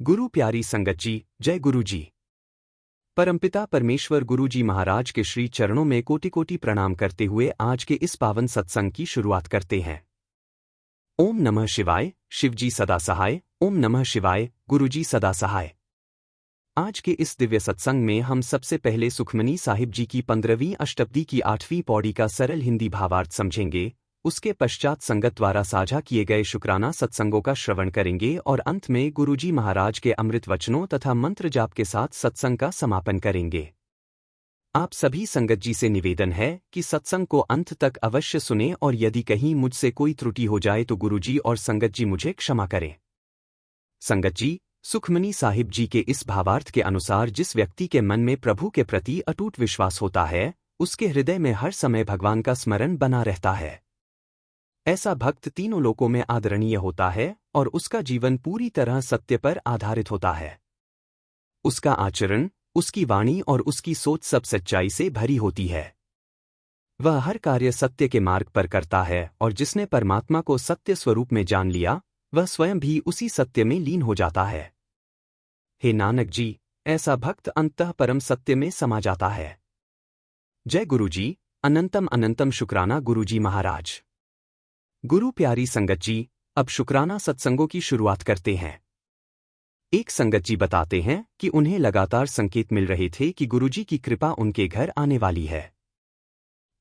गुरु प्यारी संगत जी, जय गुरु जी। परमपिता परमेश्वर गुरु जी महाराज के श्री चरणों में कोटि कोटि प्रणाम करते हुए आज के इस पावन सत्संग की शुरुआत करते हैं। ओम नमः शिवाय, शिवजी सदा सहाय। ओम नमः शिवाय, गुरुजी सदा सहाय। आज के इस दिव्य सत्संग में हम सबसे पहले सुखमनी साहिब जी की 15वीं अष्टपदी की 8वीं पौड़ी का सरल हिंदी भावार्थ समझेंगे। उसके पश्चात संगत द्वारा साझा किए गए शुक्राना सत्संगों का श्रवण करेंगे और अंत में गुरुजी महाराज के अमृत वचनों तथा मंत्र जाप के साथ सत्संग का समापन करेंगे। आप सभी संगत जी से निवेदन है कि सत्संग को अंत तक अवश्य सुने और यदि कहीं मुझसे कोई त्रुटि हो जाए तो गुरुजी और संगत जी मुझे क्षमा करें। संगत जी, सुखमनी साहिब जी के इस भावार्थ के अनुसार जिस व्यक्ति के मन में प्रभु के प्रति अटूट विश्वास होता है, उसके हृदय में हर समय भगवान का स्मरण बना रहता है। ऐसा भक्त तीनों लोकों में आदरणीय होता है और उसका जीवन पूरी तरह सत्य पर आधारित होता है। उसका आचरण, उसकी वाणी और उसकी सोच सब सच्चाई से भरी होती है। वह हर कार्य सत्य के मार्ग पर करता है और जिसने परमात्मा को सत्य स्वरूप में जान लिया, वह स्वयं भी उसी सत्य में लीन हो जाता है। हे नानक जी, ऐसा भक्त अंततः परम सत्य में समा जाता है। जय गुरु जी। अनंतम अनंतम शुक्राना गुरु जी महाराज। गुरु प्यारी संगत जी, अब शुक्राना सत्संगों की शुरुआत करते हैं। एक संगत जी बताते हैं कि उन्हें लगातार संकेत मिल रहे थे कि गुरुजी की कृपा उनके घर आने वाली है।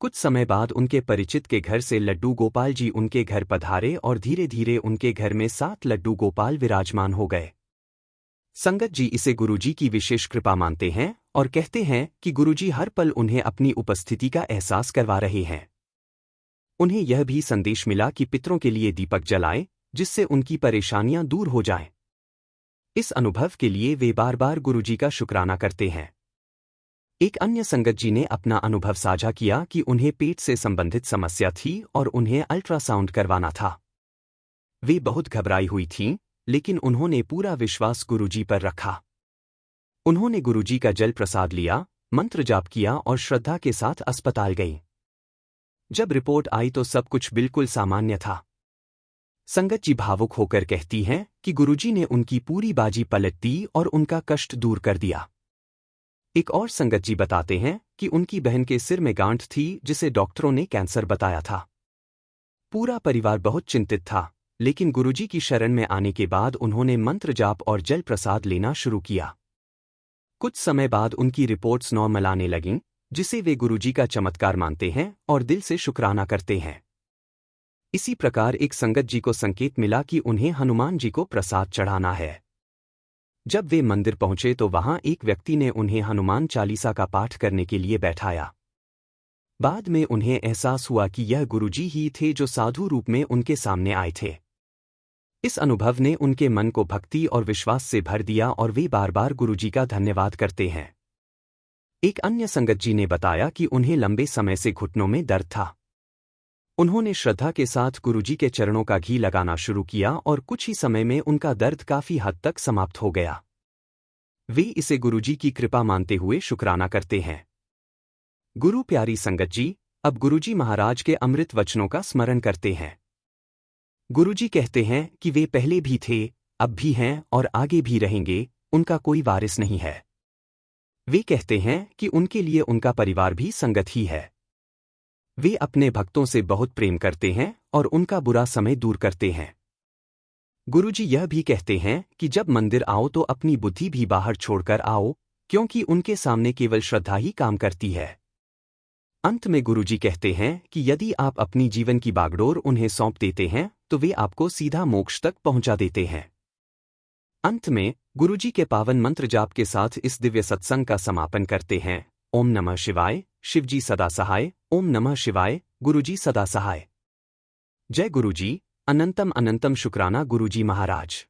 कुछ समय बाद उनके परिचित के घर से लड्डू गोपाल जी उनके घर पधारे और धीरे धीरे उनके घर में 7 लड्डू गोपाल विराजमान हो गए। संगत जी इसे गुरुजी की विशेष कृपा मानते हैं और कहते हैं कि गुरुजी हर पल उन्हें अपनी उपस्थिति का एहसास करवा रहे हैं। उन्हें यह भी संदेश मिला कि पितरों के लिए दीपक जलाएं, जिससे उनकी परेशानियां दूर हो जाएं। इस अनुभव के लिए वे बार बार गुरुजी का शुक्राना करते हैं। एक अन्य संगत जी ने अपना अनुभव साझा किया कि उन्हें पेट से संबंधित समस्या थी और उन्हें अल्ट्रासाउंड करवाना था। वे बहुत घबराई हुई थीं, लेकिन उन्होंने पूरा विश्वास गुरुजी पर रखा। उन्होंने गुरुजी का जल प्रसाद लिया, मंत्र जाप किया और श्रद्धा के साथ अस्पताल गईं। जब रिपोर्ट आई तो सब कुछ बिल्कुल सामान्य था। संगत जी भावुक होकर कहती हैं कि गुरुजी ने उनकी पूरी बाजी पलट दी और उनका कष्ट दूर कर दिया। एक और संगत जी बताते हैं कि उनकी बहन के सिर में गांठ थी जिसे डॉक्टरों ने कैंसर बताया था। पूरा परिवार बहुत चिंतित था, लेकिन गुरुजी की शरण में आने के बाद उन्होंने मंत्र जाप और जल प्रसाद लेना शुरू किया। कुछ समय बाद उनकी रिपोर्ट्स नॉर्मल आने लगीं, जिसे वे गुरुजी का चमत्कार मानते हैं और दिल से शुक्राना करते हैं। इसी प्रकार एक संगत जी को संकेत मिला कि उन्हें हनुमान जी को प्रसाद चढ़ाना है। जब वे मंदिर पहुंचे तो वहां एक व्यक्ति ने उन्हें हनुमान चालीसा का पाठ करने के लिए बैठाया। बाद में उन्हें एहसास हुआ कि यह गुरुजी ही थे जो साधु रूप में उनके सामने आए थे। इस अनुभव ने उनके मन को भक्ति और विश्वास से भर दिया और वे बार बार गुरुजी का धन्यवाद करते हैं। एक अन्य संगत जी ने बताया कि उन्हें लंबे समय से घुटनों में दर्द था। उन्होंने श्रद्धा के साथ गुरुजी के चरणों का घी लगाना शुरू किया और कुछ ही समय में उनका दर्द काफी हद तक समाप्त हो गया। वे इसे गुरुजी की कृपा मानते हुए शुक्राना करते हैं। गुरु प्यारी संगत जी, अब गुरुजी महाराज के अमृत वचनों का स्मरण करते हैं। गुरुजी कहते हैं कि वे पहले भी थे, अब भी हैं और आगे भी रहेंगे, उनका कोई वारिस नहीं है। वे कहते हैं कि उनके लिए उनका परिवार भी संगत ही है। वे अपने भक्तों से बहुत प्रेम करते हैं और उनका बुरा समय दूर करते हैं। गुरुजी यह भी कहते हैं कि जब मंदिर आओ तो अपनी बुद्धि भी बाहर छोड़कर आओ, क्योंकि उनके सामने केवल श्रद्धा ही काम करती है। अंत में गुरुजी कहते हैं कि यदि आप अपनी जीवन की बागडोर उन्हें सौंप देते हैं तो वे आपको सीधा मोक्ष तक पहुंचा देते हैं। अंत में गुरुजी के पावन मंत्र जाप के साथ इस दिव्य सत्संग का समापन करते हैं। ओम नमः शिवाय, शिवजी सदा सहाय। ओम नमः शिवाय, गुरुजी सदा सहाय। जय गुरुजी। अनंतम अनंतम शुक्राना गुरुजी महाराज।